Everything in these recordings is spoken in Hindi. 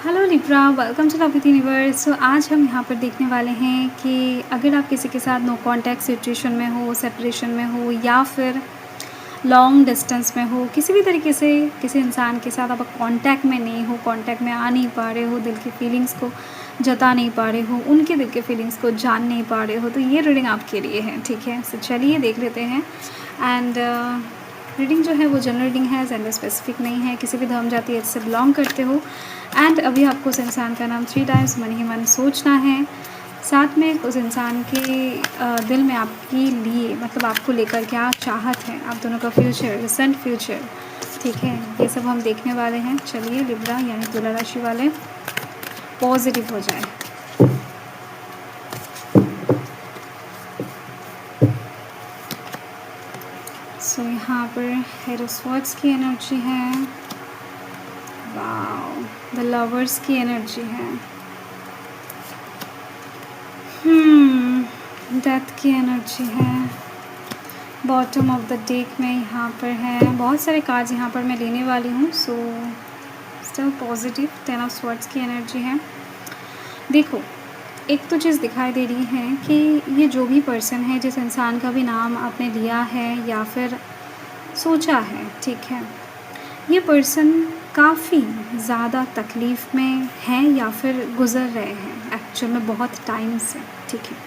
Hello Libra, welcome to love with universe. So आज हम यहाँ पर देखने वाले हैं कि अगर आप किसी के साथ नो कांटेक्ट सिचुएशन में हो, सेपरेशन में हो या फिर लॉन्ग डिस्टेंस में हो, किसी भी तरीके से किसी इंसान के साथ आप कांटेक्ट में नहीं हो, कांटेक्ट में आ नहीं पा रहे हो, दिल की फीलिंग्स को जता नहीं पा रहे हो, उनके दिल के फीलिंग्स को जान नहीं पा रहे हो, तो ये रीडिंग आपके लिए है। ठीक है, सो चलिए देख लेते हैं। एंड रीडिंग जो है वो जनरल रीडिंग है, जेंडर स्पेसिफिक नहीं है, किसी भी धर्म जाति से बिलोंग करते हो। एंड अभी आपको उस इंसान का नाम 3 टाइम्स मन ही मन सोचना है। साथ में उस इंसान के दिल में आपके लिए मतलब आपको लेकर क्या चाहत है, आप दोनों का फ्यूचर, रिसेंट फ्यूचर। ठीक है, ये सब हम देखने वाले हैं। चलिए लिब्रा यानी तुला राशि वाले पॉजिटिव हो जाए। सो यहाँ पर हेड ऑफ स्वॉर्ड्स की एनर्जी है, वाओ, द लवर्स की एनर्जी है, डेथ की एनर्जी है, बॉटम ऑफ द डेक में यहाँ पर है। बहुत सारे कार्ड्स यहाँ पर मैं लेने वाली हूँ। So still positive. 10 of swords की एनर्जी है। देखो, एक तो चीज़ दिखाई दे रही है कि ये जो भी पर्सन है, जिस इंसान का भी नाम आपने लिया है या फिर सोचा है, ठीक है, ये पर्सन काफ़ी ज़्यादा तकलीफ़ में है या फिर गुज़र रहे हैं एक्चुअल में बहुत टाइम से। ठीक है,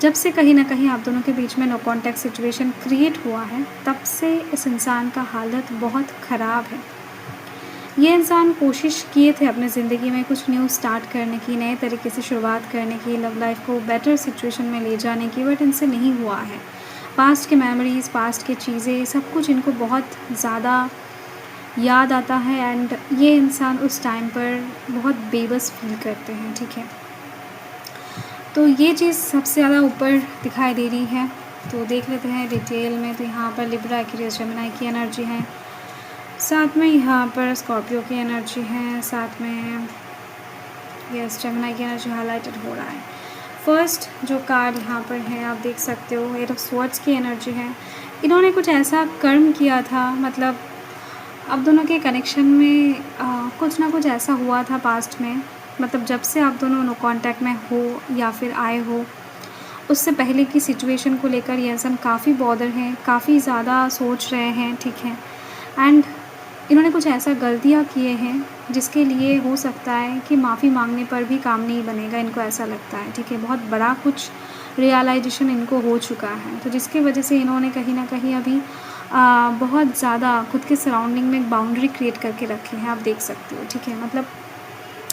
जब से कहीं ना कहीं आप दोनों के बीच में नो कांटेक्ट सिचुएशन क्रिएट हुआ है, तब से इस इंसान का हालत बहुत ख़राब है। ये इंसान कोशिश किए थे अपने ज़िंदगी में कुछ न्यू स्टार्ट करने की, नए तरीके से शुरुआत करने की, लव लाइफ को बेटर सिचुएशन में ले जाने की, बट इनसे नहीं हुआ है। पास्ट के मेमोरीज़, पास्ट के चीज़ें, सब कुछ इनको बहुत ज़्यादा याद आता है। एंड ये इंसान उस टाइम पर बहुत बेबस फील करते हैं। ठीक है, तो ये चीज़ सबसे ज़्यादा ऊपर दिखाई दे रही है। तो देख लेते हैं डिटेल में। तो यहाँ पर लिब्रा, एक्वेरियस, जेमिनी की एनर्जी है, साथ में यहाँ पर स्कॉर्पियो की एनर्जी है, साथ में यस जेमिनी की एनर्जी हाईलाइटेड हो रहा है। फर्स्ट जो कार्ड यहाँ पर है आप देख सकते हो, 8 ऑफ स्वॉर्ड्स की एनर्जी है। इन्होंने कुछ ऐसा कर्म किया था, मतलब आप दोनों के कनेक्शन में कुछ ना कुछ ऐसा हुआ था पास्ट में, मतलब जब से आप दोनों नो कांटेक्ट में हो या फिर आए हो, उससे पहले की सिचुएशन को लेकर ये इंसान काफ़ी बॉदर हैं, काफ़ी ज़्यादा सोच रहे हैं। ठीक है, एंड इन्होंने कुछ ऐसा गलतियाँ किए हैं जिसके लिए हो सकता है कि माफ़ी मांगने पर भी काम नहीं बनेगा, इनको ऐसा लगता है। ठीक है, बहुत बड़ा कुछ रियलाइजेशन इनको हो चुका है, तो जिसकी वजह से इन्होंने कहीं ना कहीं अभी बहुत ज़्यादा खुद के सराउंडिंग में एक बाउंड्री क्रिएट करके रखी है, आप देख सकते हो। ठीक है, मतलब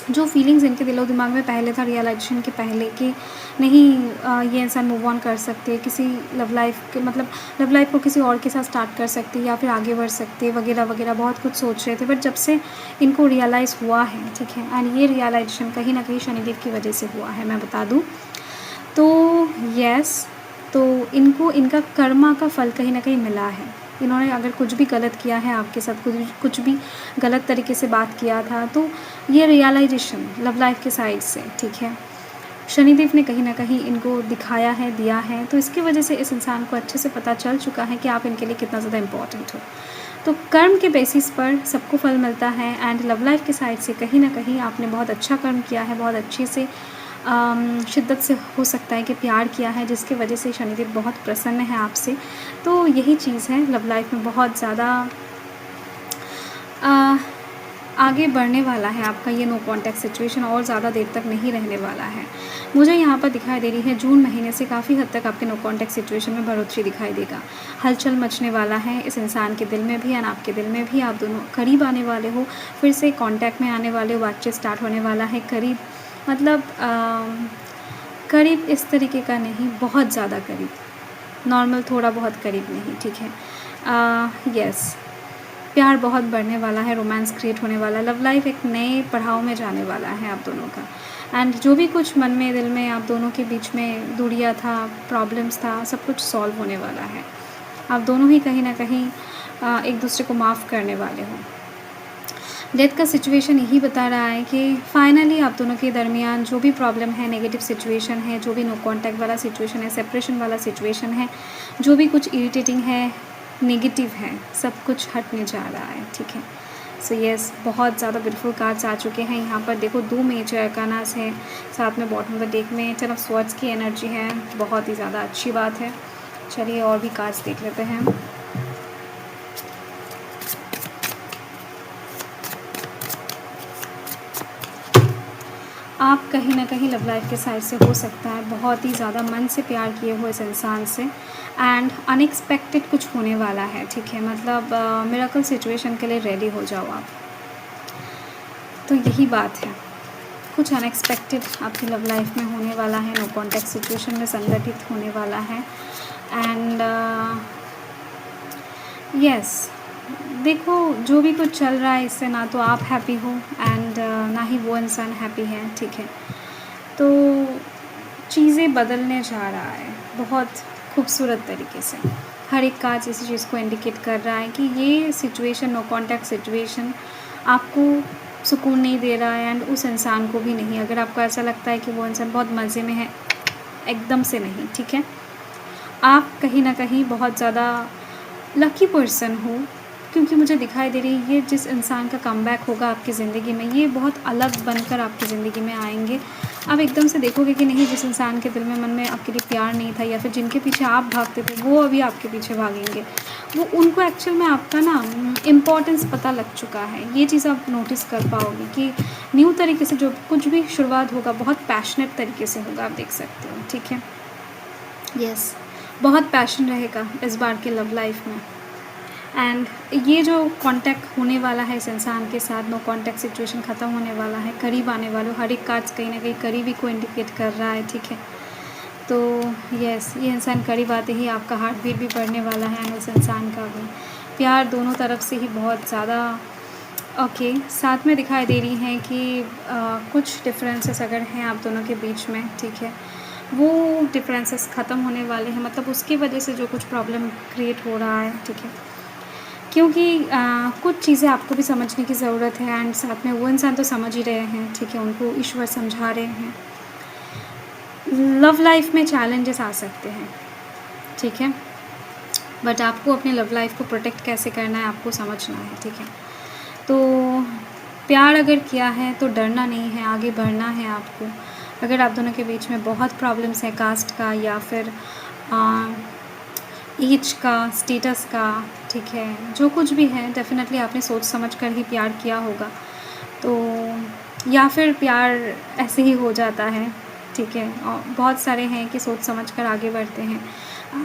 जो फीलिंग्स इनके दिलो दिमाग में पहले था रियलाइजेशन के पहले कि नहीं ये इंसान मूव ऑन कर सकते, किसी लव लाइफ के मतलब लव लाइफ को किसी और के साथ स्टार्ट कर सकते या फिर आगे बढ़ सकते वगैरह वगैरह, बहुत कुछ सोच रहे थे। बट जब से इनको रियलाइज़ हुआ है, ठीक है, एंड ये रियलाइजेशन कहीं ना कहीं शनिदेव की वजह से हुआ है, मैं बता दूँ तो यस, तो इनको इनका कर्मा का फल कहीं ना कहीं मिला है। इन्होंने अगर कुछ भी गलत किया है आपके साथ, कुछ भी गलत तरीके से बात किया था, तो ये रियलाइजेशन लव लाइफ के साइड से, ठीक है, शनिदेव ने कहीं ना कहीं इनको दिखाया है, दिया है। तो इसकी वजह से इस इंसान को अच्छे से पता चल चुका है कि आप इनके लिए कितना ज़्यादा इम्पॉर्टेंट हो। तो कर्म के बेसिस पर सबको फल मिलता है, एंड लव लाइफ के साइड से कहीं ना कहीं आपने बहुत अच्छा कर्म किया है, बहुत अच्छे से शिद्दत से हो सकता है कि प्यार किया है, जिसकी वजह से शनिदेव बहुत प्रसन्न है आपसे। तो यही चीज़ है, लव लाइफ में बहुत ज़्यादा आगे बढ़ने वाला है आपका ये नो कांटेक्ट सिचुएशन, और ज़्यादा देर तक नहीं रहने वाला है। मुझे यहाँ पर दिखाई दे रही है जून महीने से काफ़ी हद तक आपके नो कांटेक्ट सिचुएशन में बढ़ोतरी दिखाई देगा। हलचल मचने वाला है इस इंसान के दिल में भी और आपके दिल में भी। आप दोनों करीब आने वाले हो, फिर से कांटेक्ट में आने वाले हो, बातचीत स्टार्ट होने वाला है। करीब मतलब करीब इस तरीके का नहीं, बहुत ज़्यादा करीब, नॉर्मल थोड़ा बहुत करीब नहीं। ठीक है, यस, प्यार बहुत बढ़ने वाला है, रोमांस क्रिएट होने वाला है, लव लाइफ एक नए पड़ाव में जाने वाला है आप दोनों का। एंड जो भी कुछ मन में दिल में आप दोनों के बीच में दूरियां था, प्रॉब्लम्स था, सब कुछ सॉल्व होने वाला है। आप दोनों ही कहीं ना कहीं एक दूसरे को माफ़ करने वाले हो। डेथ का सिचुएशन यही बता रहा है कि फाइनली आप दोनों के दरमियान जो भी प्रॉब्लम है, नेगेटिव सिचुएशन है, जो भी नो कांटेक्ट वाला सिचुएशन है, सेपरेशन वाला सिचुएशन है, जो भी कुछ इरिटेटिंग है, नेगेटिव है, सब कुछ हटने जा रहा है। ठीक है, सो यस, बहुत ज़्यादा ब्यूटीफुल कार्ड्स आ चुके हैं यहाँ पर। देखो 2 मेजर अरकानास हैं, साथ में बॉटम ऑफ द डेक में 10 ऑफ स्वॉर्ड्स की एनर्जी है, बहुत ही ज़्यादा अच्छी बात है। चलिए और भी कार्ड्स देख लेते हैं। आप कहीं ना कहीं लव लाइफ के साइड से हो सकता है बहुत ही ज़्यादा मन से प्यार किए हुए इस इंसान से, एंड अनएक्सपेक्टेड कुछ होने वाला है, ठीक है। मतलब मिरेकल सिचुएशन के लिए रेडी हो जाओ आप। तो यही बात है, कुछ अनएक्सपेक्टेड आपकी लव लाइफ में होने वाला है, नो कॉन्टैक्ट सिचुएशन में संगठित होने वाला है। एंड यस, देखो जो भी कुछ चल रहा है इससे ना तो आप हैप्पी हो एंड ना ही वो इंसान हैप्पी है, ठीक है। तो चीज़ें बदलने जा रहा है बहुत खूबसूरत तरीके से। हर एक कार्ड इसी चीज़ को इंडिकेट कर रहा है कि ये सिचुएशन, नो कॉन्टैक्ट सिचुएशन आपको सुकून नहीं दे रहा है एंड उस इंसान को भी नहीं। अगर आपको ऐसा लगता है कि वो इंसान बहुत मज़े में है, एकदम से नहीं, ठीक है। आप कहीं ना कहीं बहुत ज़्यादा लकी पर्सन हो, क्योंकि मुझे दिखाई दे रही है ये जिस इंसान का कमबैक होगा आपकी ज़िंदगी में, ये बहुत अलग बनकर आपकी ज़िंदगी में आएंगे। आप एकदम से देखोगे कि नहीं, जिस इंसान के दिल में, मन में आपके लिए प्यार नहीं था या फिर जिनके पीछे आप भागते थे वो अभी आपके पीछे भागेंगे। वो उनको एक्चुअल में आपका ना इम्पोर्टेंस पता लग चुका है। ये चीज़ आप नोटिस कर पाओगे कि न्यू तरीके से जो कुछ भी शुरुआत होगा बहुत पैशनेट तरीके से होगा, आप देख सकते हो, ठीक है। यस, बहुत पैशन रहेगा इस बार के लव लाइफ में। एंड ये जो कांटेक्ट होने वाला है इस इंसान के साथ, नो कांटेक्ट सिचुएशन ख़त्म होने वाला है, करीब आने वाले, हर एक कार्ड्स कहीं ना कहीं करीबी को इंडिकेट कर रहा है, ठीक है। तो यस, ये इंसान करीब आते ही आपका हार्ट बीट भी बढ़ने वाला है एंड उस इंसान का भी प्यार दोनों तरफ से ही बहुत ज़्यादा ओके। साथ में दिखाई दे रही हैं कि कुछ डिफरेंसेस अगर हैं आप दोनों के बीच में, ठीक है, वो डिफरेंसेस ख़त्म होने वाले हैं। मतलब उसकी वजह से जो कुछ प्रॉब्लम क्रिएट हो रहा है, ठीक है, क्योंकि कुछ चीज़ें आपको भी समझने की ज़रूरत है एंड साथ में वो इंसान तो समझ ही रहे हैं, ठीक है, उनको ईश्वर समझा रहे हैं। लव लाइफ में चैलेंजेस आ सकते हैं, ठीक है, बट आपको अपने लव लाइफ को प्रोटेक्ट कैसे करना है आपको समझना है, ठीक है। तो प्यार अगर किया है तो डरना नहीं है, आगे बढ़ना है आपको। अगर आप दोनों के बीच में बहुत प्रॉब्लम्स हैं, कास्ट का या फिर एज का, स्टेटस का, ठीक है, जो कुछ भी है, डेफिनेटली आपने सोच समझ कर ही प्यार किया होगा। तो या फिर प्यार ऐसे ही हो जाता है, ठीक है। और बहुत सारे हैं कि सोच समझ कर आगे बढ़ते हैं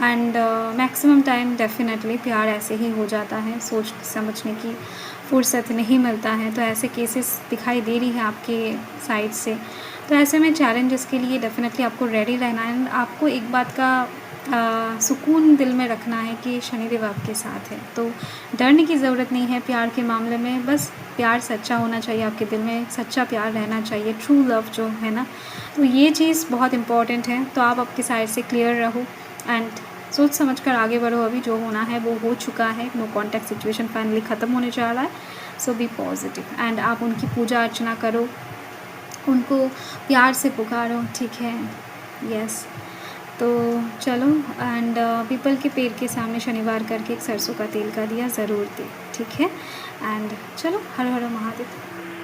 एंड मैक्सिमम टाइम डेफिनेटली प्यार ऐसे ही हो जाता है, सोच समझने की फुर्सत नहीं मिलता है। तो ऐसे केसेस दिखाई दे रही है आपके साइड से। तो ऐसे में चैलेंजेस के लिए डेफिनेटली आपको रेडी रहना है। आपको एक बात का सुकून दिल में रखना है कि शनिदेव आपके साथ है, तो डरने की ज़रूरत नहीं है प्यार के मामले में। बस प्यार सच्चा होना चाहिए, आपके दिल में सच्चा प्यार रहना चाहिए, ट्रू लव जो है ना, तो ये चीज़ बहुत इम्पॉर्टेंट है। तो आप आपकी साइड से क्लियर रहो एंड सोच समझ कर आगे बढ़ो। अभी जो होना है वो हो चुका है, नो कॉन्टैक्ट सिचुएशन फाइनली ख़त्म होने जा रहा है। सो बी पॉजिटिव एंड आप उनकी पूजा अर्चना करो, उनको प्यार से पुकारो, ठीक है। यस, तो चलो एंड पीपल के पेड़ के सामने शनिवार करके एक सरसों का तेल का दिया ज़रूर दे, ठीक है। एंड चलो, हर हर महादेव।